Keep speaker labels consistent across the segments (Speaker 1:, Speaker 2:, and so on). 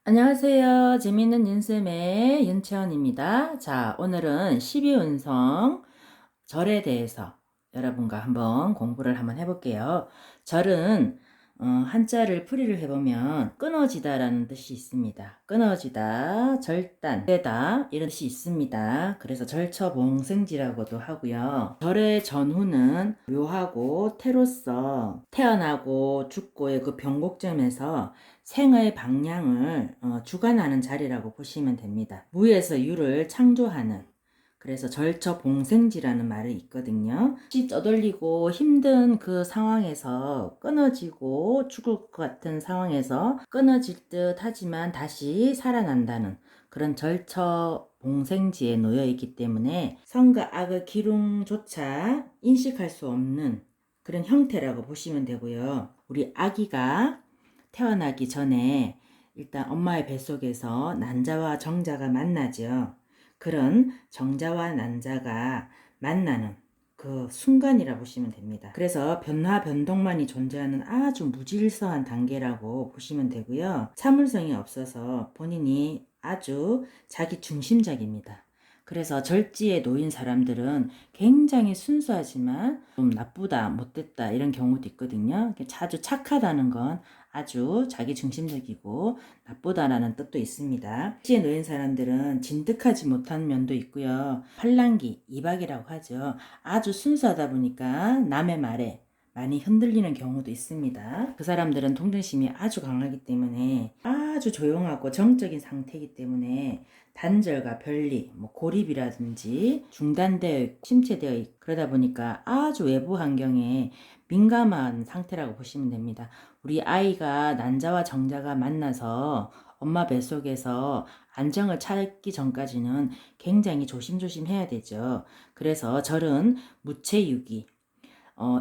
Speaker 1: 안녕하세요. 재미있는 윤쌤의 윤채원입니다. 자, 오늘은 12운성 절에 대해서 여러분과 한번 공부를 한번 해볼게요. 절은 한자를 풀이를 해보면 끊어지다라는 뜻이 있습니다. 끊어지다, 절단, 되다 이런 뜻이 있습니다. 그래서 절처봉생지라고도 하고요. 절의 전후는 묘하고 태로서 태어나고 죽고의 그 변곡점에서 생의 방향을 주관하는 자리라고 보시면 됩니다. 무에서 유를 창조하는, 그래서 절처봉생지라는 말이 있거든요. 떠돌리고 힘든 그 상황에서 끊어지고 죽을 것 같은 상황에서 끊어질 듯 하지만 다시 살아난다는 그런 절처봉생지에 놓여 있기 때문에 선과 악의 기lum조차 인식할 수 없는 그런 형태라고 보시면 되고요. 우리 아기가 태어나기 전에 일단 엄마의 뱃속에서 난자와 정자가 만나죠. 그런 정자와 난자가 만나는 그 순간이라 보시면 됩니다. 그래서 변화 변동만이 존재하는 아주 무질서한 단계라고 보시면 되고요. 참을성이 없어서 본인이 아주 자기 중심적입니다. 그래서 절지에 놓인 사람들은 굉장히 순수하지만 좀 나쁘다, 못됐다 이런 경우도 있거든요. 아주 착하다는 건 아주 자기 중심적이고 나쁘다라는 뜻도 있습니다. 절지에 놓인 사람들은 진득하지 못한 면도 있고요. 팔랑귀, 이박이라고 하죠. 아주 순수하다 보니까 남의 말에 많이 흔들리는 경우도 있습니다. 그 사람들은 동정심이 아주 강하기 때문에 아주 조용하고 정적인 상태이기 때문에 단절과 별리, 고립이라든지 중단되어 있고 침체되어 있고 그러다 보니까 아주 외부 환경에 민감한 상태라고 보시면 됩니다. 우리 아이가 난자와 정자가 만나서 엄마 뱃속에서 안정을 찾기 전까지는 굉장히 조심조심 해야 되죠. 그래서 절은 무체유기,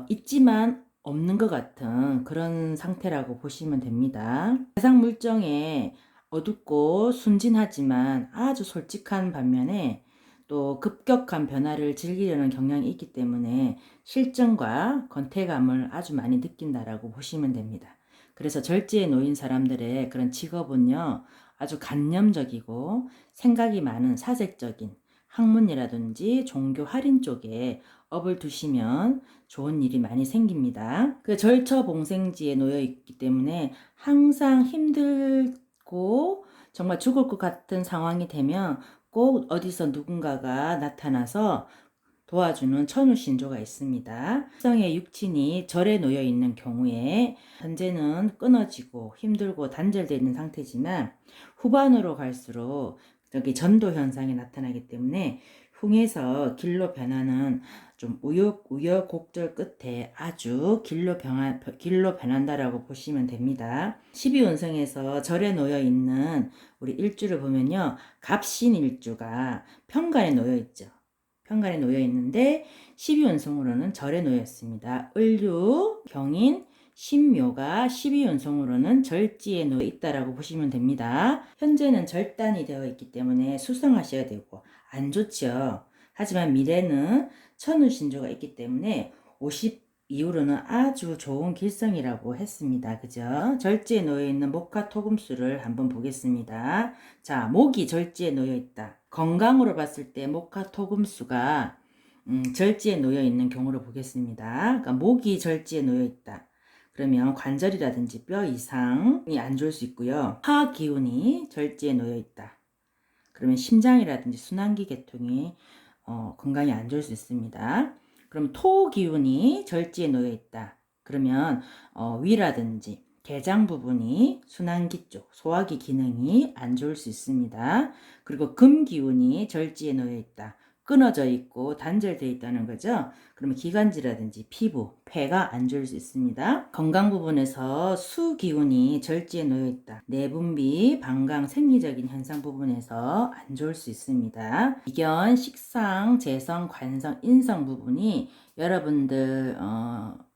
Speaker 1: 있지만 없는 것 같은 그런 상태라고 보시면 됩니다. 세상 물정에 어둡고 순진하지만 아주 솔직한 반면에 또 급격한 변화를 즐기려는 경향이 있기 때문에 실정과 권태감을 아주 많이 느낀다라고 보시면 됩니다. 그래서 절제에 놓인 사람들의 그런 직업은요, 아주 간념적이고 생각이 많은 사색적인 학문이라든지 종교 할인 쪽에 업을 두시면 좋은 일이 많이 생깁니다. 그 절처봉생지에 놓여 있기 때문에 항상 힘들고 정말 죽을 것 같은 상황이 되면 꼭 어디서 누군가가 나타나서 도와주는 천우신조가 있습니다. 성의 육친이 절에 놓여 있는 경우에 현재는 끊어지고 힘들고 단절되어 있는 상태지만 후반으로 갈수록 저기 전도 현상이 나타나기 때문에 흉에서 길로 변하는 좀 우여곡절 끝에 아주 길로 변한다라고 보시면 됩니다. 12운성에서 절에 놓여 있는 우리 일주를 보면요. 갑신일주가 편간에 놓여 있죠. 편간에 놓여 있는데 12운성으로는 절에 놓여 있습니다. 을류, 경인, 신묘가 12운성으로는 절지에 놓여 있다라고 보시면 됩니다. 현재는 절단이 되어 있기 때문에 수성하셔야 되고 안 좋죠. 하지만 미래는 천우신조가 있기 때문에 50 이후로는 아주 좋은 길성이라고 했습니다. 그죠? 절지에 놓여 있는 목화토금수를 한번 보겠습니다. 자, 목이 절지에 놓여 있다. 건강으로 봤을 때 목화토금수가 절지에 놓여 있는 경우를 보겠습니다. 그러니까 목이 절지에 놓여 있다. 그러면 관절이라든지 뼈 이상이 안 좋을 수 있고요. 화 기운이 절지에 놓여 있다. 그러면 심장이라든지 순환기 계통이 건강이 안 좋을 수 있습니다. 그럼 토 기운이 절지에 놓여 있다. 그러면 위라든지 개장 부분이 순환기 쪽, 소화기 기능이 안 좋을 수 있습니다. 그리고 금 기운이 절지에 놓여 있다. 끊어져 있고 단절되어 있다는 거죠. 그러면 기관지라든지 피부, 폐가 안 좋을 수 있습니다. 건강 부분에서 수 기운이 절지에 놓여 있다. 내분비, 방광, 생리적인 현상 부분에서 안 좋을 수 있습니다. 비견, 식상, 재성, 관성, 인성 부분이 여러분들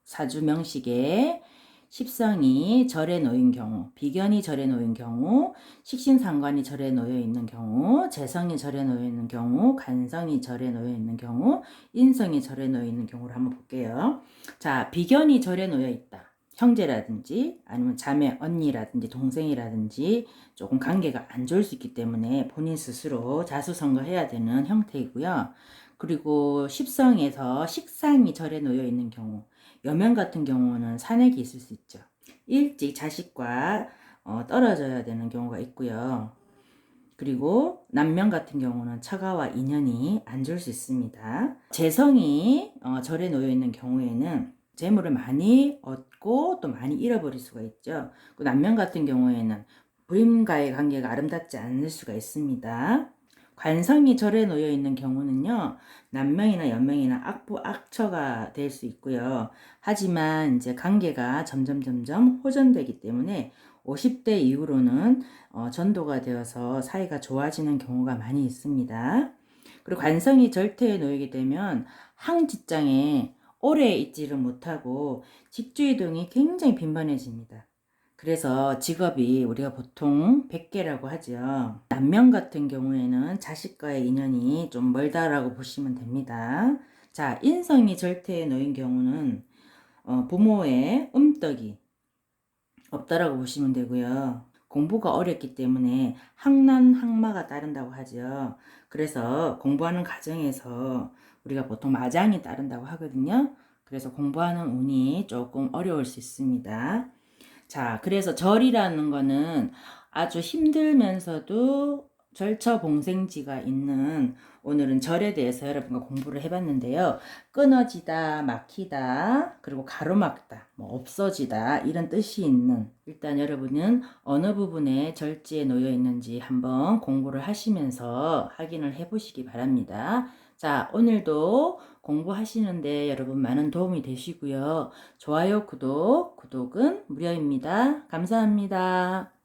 Speaker 1: 사주 명식에 십성이 절에 놓인 경우, 비견이 절에 놓인 경우, 식신상관이 절에 놓여 있는 경우, 재성이 절에 놓여 있는 경우, 간성이 절에 놓여 있는 경우, 인성이 절에 놓여 있는 경우를 한번 볼게요. 자, 비견이 절에 놓여 있다. 형제라든지 아니면 자매 언니라든지 동생이라든지 조금 관계가 안 좋을 수 있기 때문에 본인 스스로 자수성가해야 되는 형태이고요. 그리고 십성에서 식상이 절에 놓여 있는 경우, 여명 같은 경우는 산액이 있을 수 있죠. 일찍 자식과 떨어져야 되는 경우가 있고요. 그리고 남명 같은 경우는 처가와 인연이 안 좋을 수 있습니다. 재성이 절에 놓여 있는 경우에는 재물을 많이 얻고 또 많이 잃어버릴 수가 있죠. 그 남명 같은 경우에는 부인과의 관계가 아름답지 않을 수가 있습니다. 관성이 절에 놓여 있는 경우는요, 남명이나 여명이나 악부, 악처가 될 수 있고요. 하지만 이제 관계가 점점 호전되기 때문에 50대 이후로는 전도가 되어서 사이가 좋아지는 경우가 많이 있습니다. 그리고 관성이 절퇴에 놓이게 되면 한 직장에 오래 있지를 못하고 직주 이동이 굉장히 빈번해집니다. 그래서 직업이 우리가 보통 100개라고 하죠. 남명 같은 경우에는 자식과의 인연이 좀 멀다라고 보시면 됩니다. 자, 인성이 절퇴에 놓인 경우는 부모의 음덕이 없다라고 보시면 되고요. 공부가 어렵기 때문에 학난학마가 따른다고 하죠. 그래서 공부하는 과정에서 우리가 보통 마장이 따른다고 하거든요. 그래서 공부하는 운이 조금 어려울 수 있습니다. 자, 그래서 절이라는 거는 아주 힘들면서도 절처봉생지가 있는, 오늘은 절에 대해서 여러분과 공부를 해봤는데요. 끊어지다, 막히다, 그리고 가로막다, 뭐 없어지다, 이런 뜻이 있는, 일단 여러분은 어느 부분에 절지에 놓여 있는지 한번 공부를 하시면서 확인을 해보시기 바랍니다. 자, 오늘도 공부하시는데 여러분 많은 도움이 되시고요. 좋아요, 구독은 무료입니다. 감사합니다.